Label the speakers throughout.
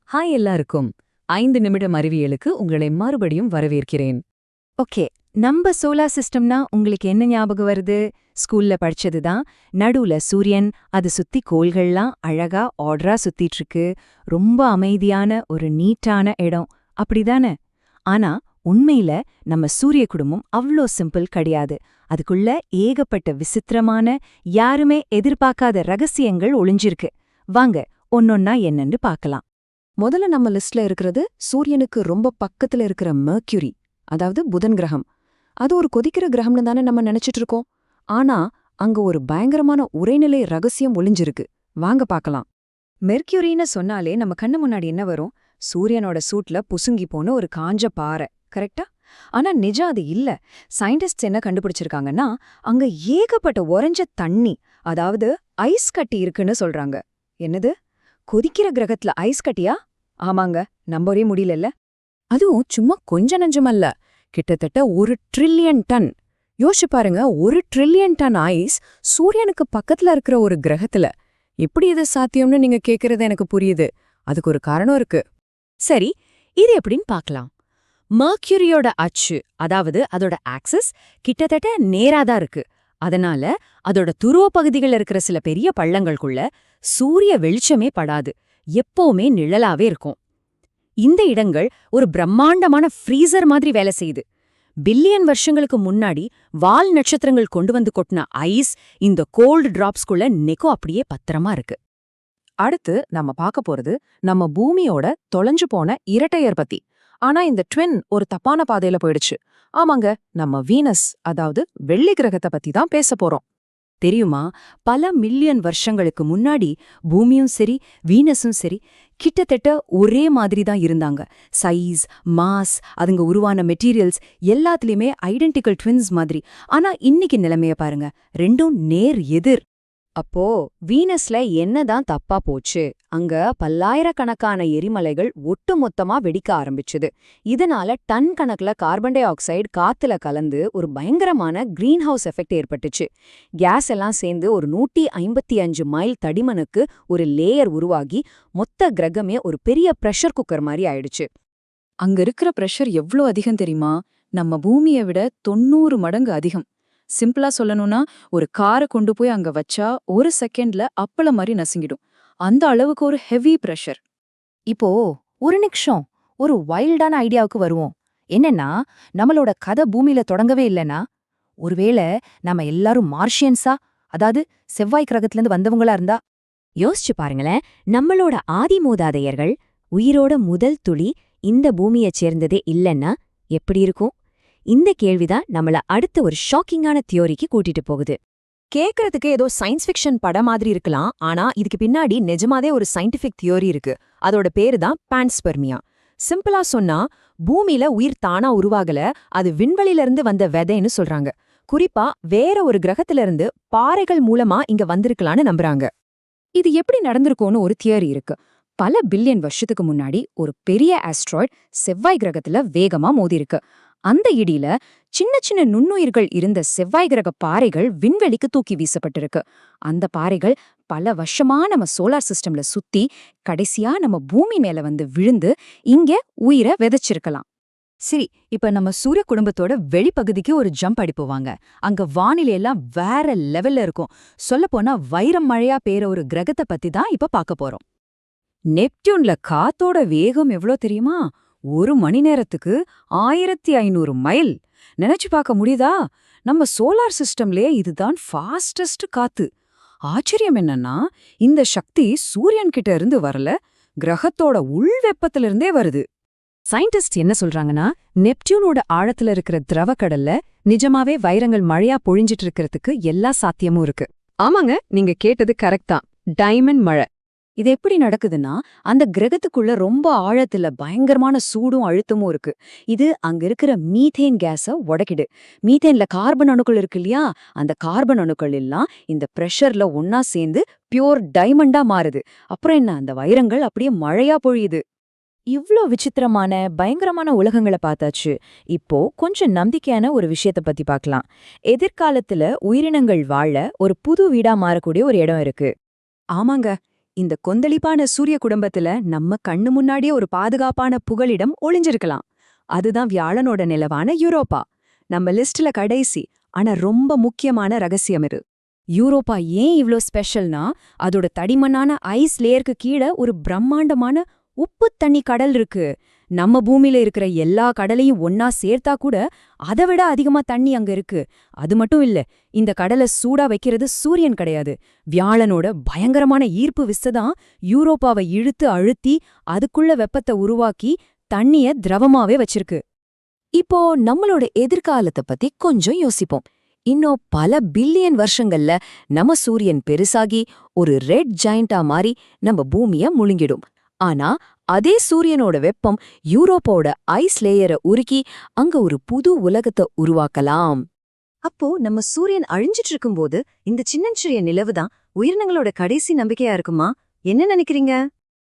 Speaker 1: Hi எல்லாருக்கும் 5 நிமிடம் அறிவியலுக்கு உங்களை மறுபடியும் வரவேற்கிறேன்.
Speaker 2: ஓகே, நம்ம சோலார் சிஸ்டம்னா உங்களுக்கு என்ன ஞாபகம் வருது? ஸ்கூல்ல படிச்சதுதான். நடுவுல சூரியன், அது சுத்தி கோள்கள்லாம் அழகா ஆர்டரா சுத்திட்டு இருக்கு. ரொம்ப அமைதியான ஒரு நீட்டான இடம், அப்படிதானே? ஆனா உண்மையில நம்ம சூரிய குடும்பம் அவ்ளோ சிம்பிள் கிடையாது. அதுக்குள்ள ஏகப்பட்ட விசித்திரமான, யாருமே எதிர்பார்க்காத ரகசியங்கள் ஒளிஞ்சிருக்கு. வாங்க ஒன்னொன்னா என்னன்னு பார்க்கலாம்.
Speaker 1: முதல்ல நம்ம லிஸ்ட்ல இருக்கிறது சூரியனுக்கு ரொம்ப பக்கத்துல இருக்கிற மெர்க்யூரி, அதாவது புதன் கிரகம். அது ஒரு கொதிக்கிற கிரகம்னு தானே நம்ம நினைச்சிட்டு இருக்கோம். ஆனா அங்க ஒரு பயங்கரமான உறைநிலை ரகசியம் ஒளிஞ்சிருக்கு. வாங்க பார்க்கலாம்.
Speaker 2: மெர்க்யூரின்னு சொன்னாலே நம்ம கண்ணு முன்னாடி என்ன வரும்? சூரியனோட சூட்ல புசுங்கி போன ஒரு காஞ்ச பாறை, கரெக்டா? ஆனா நிஜம் அது இல்ல. சயின்டிஸ்ட்ஸ் என்ன கண்டுபிடிச்சிருக்காங்கன்னா, அங்க ஏகப்பட்ட உறைஞ்ச தண்ணி, அதாவது ஐஸ் கட்டி இருக்குன்னு சொல்றாங்க. என்னது? கொதிக்கிற கிரகத்துல ஐஸ் கட்டியா? ஆமாங்க, நம்பவே முடியலல்ல.
Speaker 1: அதுவும் சும்மா கொஞ்ச நஞ்சமல்ல, கிட்டத்தட்ட 1 ட்ரில்லியன் டன். யோசிச்சு பாருங்க, 1 ட்ரில்லியன் டன் ஐஸ் சூரியனுக்கு பக்கத்துல இருக்கிற ஒரு கிரகத்துல. எப்படி இது சாத்தியம்னு நீங்க கேக்குறது எனக்கு புரியுது. அதுக்கு ஒரு காரணம் இருக்கு.
Speaker 2: சரி, இது எப்படின்னு பார்க்கலாம். மர்க்யூரியோட அச்சு, அதாவது அதோட ஆக்சிஸ் கிட்டத்தட்ட நேராதான் இருக்கு. அதனால அதோட துருவ பகுதிகள் இருக்கிற சில பெரிய பள்ளங்களுக்குள்ள சூரிய வெளிச்சமே படாது, எப்பவுமே நிழலாவே இருக்கும். இந்த இடங்கள் ஒரு பிரம்மாண்டமான ஃப்ரீசர் மாதிரி வேலை செய்யுது. பில்லியன் வருஷங்களுக்கு முன்னாடி வால் நட்சத்திரங்கள் கொண்டு வந்து கொட்டின ஐஸ் இந்த கோல்டு டிராப்ஸ்குள்ள நெக்கோ அப்படியே பத்திரமா இருக்கு.
Speaker 1: அடுத்து நம்ம பார்க்க போறது நம்ம பூமியோட தொலைஞ்சு போன இரட்டையர் பத்தி. ஆனா இந்த ட்வின் ஒரு தப்பான பாதையில போயிடுச்சு. ஆமாங்க, நம்ம வீனஸ், அதாவது வெள்ளி கிரகத்தை பத்தி தான் பேச போறோம்.
Speaker 2: தெரியுமா, பல மில்லியன் வருஷங்களுக்கு முன்னாடி பூமியும் சரி வீனஸும் சரி கிட்டத்தட்ட ஒரே மாதிரி தான் இருந்தாங்க. சைஸ், மாஸ், அதுங்க உருவான மெட்டீரியல்ஸ் எல்லாத்துலயுமே ஐடென்டிக்கல் ட்வின்ஸ் மாதிரி. ஆனா இன்னைக்கு நிலைமைய பாருங்க, ரெண்டும் நேர் எதிர். அப்போ வீனஸ்ல என்னதான் தப்பா போச்சு? அங்க பல்லாயிரக்கணக்கான எரிமலைகள் ஒட்டுமொத்தமா வெடிக்க ஆரம்பிச்சுது. இதனால டன் கணக்குல கார்பன் டை ஆக்சைடு காத்துல கலந்து ஒரு பயங்கரமான கிரீன் ஹவுஸ் எஃபெக்ட் ஏற்பட்டுச்சு. கேஸ் எல்லாம் சேர்ந்து ஒரு 155 மைல் தடிமனுக்கு ஒரு லேயர் உருவாகி மொத்த கிரகமே ஒரு பெரிய பிரஷர் குக்கர் மாதிரி ஆயிடுச்சு.
Speaker 1: அங்க இருக்கிற பிரஷர் எவ்ளோ அதிகம் தெரியுமா? நம்ம பூமியை விட 90 மடங்கு அதிகம். சிம்பிளா சொல்லணும்னா, ஒரு காரை கொண்டு போய் அங்க வச்சா 1 செகண்ட்ல அப்பளம் மாதிரி நசுங்கிடும். அந்த அளவுக்கு ஒரு ஹெவி பிரஷர்.
Speaker 2: இப்போ ஒரு நிமிஷம், ஒரு வைல்டான ஐடியாவுக்கு வருவோம். என்னன்னா, நம்மளோட கதை பூமியில தொடங்கவே இல்லைனா, ஒருவேளை நம்ம எல்லாரும் மார்ஷியன்ஸா, அதாவது செவ்வாய் கிரகத்திலிருந்து வந்தவங்களா இருந்தா? யோசிச்சு பாருங்களேன், நம்மளோட ஆதி மூதாதையர்கள் உயிரோட முதல் துளி இந்த பூமியைச் சேர்ந்ததே இல்லைன்னா எப்படி இருக்கும்? இந்த கேள்விதான் நம்மள அடுத்த ஒரு ஷாக்கிங்கான தியோரிக்கு கூட்டிட்டு போகுது. கேக்குறதுக்கு ஏதோ சயின்ஸ் ஃபிக்ஷன் படம் மாதிரி இருக்கலாம், ஆனா இதுக்கு பின்னாடி நிஜமாவே ஒரு சயின்டிஃபிக் தியோரி இருக்கு. அதோட பேரு தான் பான்ஸ்பெர்மியா. சிம்பிளா சொன்னா, பூமியில உயிர் தானா உருவாகல, அது விண்வெளியில இருந்து வந்த விதைன்னு சொல்றாங்க. குறிப்பா வேற ஒரு கிரகத்துல இருந்து பாறைகள் மூலமா இங்க வந்திருக்கலான்னு நம்புறாங்க. இது எப்படி நடந்திருக்கும்னு ஒரு தியரி இருக்கு. பல பில்லியன் வருஷத்துக்கு முன்னாடி ஒரு பெரிய ஆஸ்ட்ராய்டு செவ்வாய் கிரகத்துல வேகமா மோதிருக்கு. அந்த இடியில சின்ன சின்ன நுண்ணுயிர்கள் இருந்த செவ்வாய் கிரக பாறைகள் விண்வெளிக்கு தூக்கி வீசப்பட்டிருக்கு. அந்த பாறைகள் பல வருஷமா நம்ம சோலார் சிஸ்டம்ல சுத்தி கடைசியா நம்ம பூமி மேல வந்து விழுந்து இங்க உயிரை விதைச்சிருக்கலாம். சரி, இப்ப நம்ம சூரிய குடும்பத்தோட வெளிப்பகுதிக்கு ஒரு ஜம்ப் அடிப்போவாங்க. அங்க வானிலை எல்லாம் வேற லெவல்ல இருக்கும். சொல்லப்போனா வைரம் மழையா பேர ஒரு கிரகத்தை பத்தி தான் இப்ப பார்க்க போறோம். நெப்டியூன்ல காத்தோட வேகம் எவ்வளோ தெரியுமா? 1 மணி நேரத்துக்கு 1500 மைல். நினைச்சு பார்க்க முடியுதா? நம்ம சோலார் சிஸ்டம்லயே இதுதான் ஃபாஸ்டஸ்ட் காத்து. ஆச்சரியம் என்னன்னா, இந்த சக்தி சூரியன் கிட்ட இருந்து வரல, கிரகத்தோட உள் வெப்பத்திலிருந்தே வருது. சயின்டிஸ்ட் என்ன சொல்றாங்கன்னா, நெப்டியூனோட ஆழத்துல இருக்கிற திரவக்கடல்ல நிஜமாவே வைரங்கள் மழையா பொழிஞ்சிட்டு இருக்கிறதுக்கு எல்லா சாத்தியமும் இருக்கு. ஆமாங்க, நீங்க கேட்டது கரெக்ட் தான். டைமண்ட் மழை. இது எப்படி நடக்குதுன்னா, அந்த கிரகத்துக்குள்ள ரொம்ப ஆழத்துல பயங்கரமான சூடும் அழுத்தமும் இருக்கு. இது அங்க இருக்கிற மீத்தேன் கேஸ உடைக்குது. மீத்தேன்ல கார்பன் அணுக்கள் இருக்கு இல்லையா, அந்த கார்பன் அணுக்கள் எல்லாம் இந்த பிரஷர்ல ஒன்னா சேர்ந்து பியூர் டைமண்டா மாறுது. அப்புறம் என்ன, அந்த வைரங்கள் அப்படியே மழையா பொழியுது. இவ்ளோ விசித்திரமான பயங்கரமான உலகங்களை பார்த்தாச்சு. இப்போ கொஞ்சம் நம்பிக்கையான ஒரு விஷயத்த பத்தி பார்க்கலாம். எதிர்காலத்துல உயிரினங்கள் வாழ ஒரு புது வீடா மாறக்கூடிய ஒரு இடம் இருக்கு. ஆமாங்க,
Speaker 1: இந்த கொந்தளிப்பான சூரிய குடும்பத்துல நம்ம கண்ணு முன்னாடியே ஒரு பாதுகாப்பான புகலிடம் ஒளிஞ்சிருக்கலாம். அதுதான் வியாழனோட நிலவான யூரோப்பா. நம்ம லிஸ்ட்ல கடைசி ஆனா ரொம்ப முக்கியமான ரகசியம் இது. யூரோப்பா ஏன் இவ்ளோ ஸ்பெஷல்னா, அதோட தடிமனான ஐஸ் லேயருக்கு கீழே ஒரு பிரம்மாண்டமான உப்பு தண்ணி கடல் இருக்கு. நம்ம பூமியில இருக்கிற எல்லா கடலையும் ஒன்னா சேர்த்தா கூட அதை விட அதிகமா தண்ணி அங்க இருக்கு. அது மட்டும் இல்ல, இந்த கடலை சூடா வைக்கிறது சூரியன் கிடையாது. வியாழனோட பயங்கரமான ஈர்ப்பு விசைதான் யூரோப்பாவை இழுத்து அழுத்தி அதுக்குள்ள வெப்பத்தை உருவாக்கி தண்ணிய திரவமாவே வச்சிருக்கு.
Speaker 2: இப்போ நம்மளோட எதிர்காலத்தை பத்தி கொஞ்சம் யோசிப்போம். இன்னும் பல பில்லியன் வருஷங்கள்ல நம்ம சூரியன் பெருசாகி ஒரு ரெட் ஜாயிண்டா மாறி நம்ம பூமிய முழுங்கிடும். ஆனா அதே சூரியனோட வெப்பம் யூரோப்போட ஐஸ் லேயரை உருக்கி அங்க ஒரு புது உலகத்தை உருவாக்கலாம்.
Speaker 1: அப்போ நம்ம சூரியன் அழிஞ்சிட்டு இருக்கும்போது இந்த சின்னஞ்சிறிய நிலவுதான் உயிரினங்களோட கடைசி நம்பிக்கையா இருக்குமா? என்ன நினைக்கிறீங்க?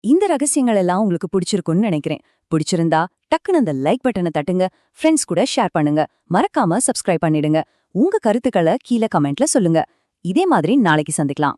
Speaker 2: இந்த ரகசியங்கள் எல்லாம் உங்களுக்கு பிடிச்சிருக்கும்னு நினைக்கிறேன். பிடிச்சிருந்தா டக்குன்னு அந்த லைக் பட்டனை தட்டுங்க, ஃப்ரெண்ட்ஸ் கூட ஷேர் பண்ணுங்க, மறக்காம சப்ஸ்கிரைப் பண்ணிடுங்க. உங்க கருத்துக்களை கீழே கமெண்ட்ல சொல்லுங்க. இதே மாதிரி நாளைக்கு சந்திக்கலாம்.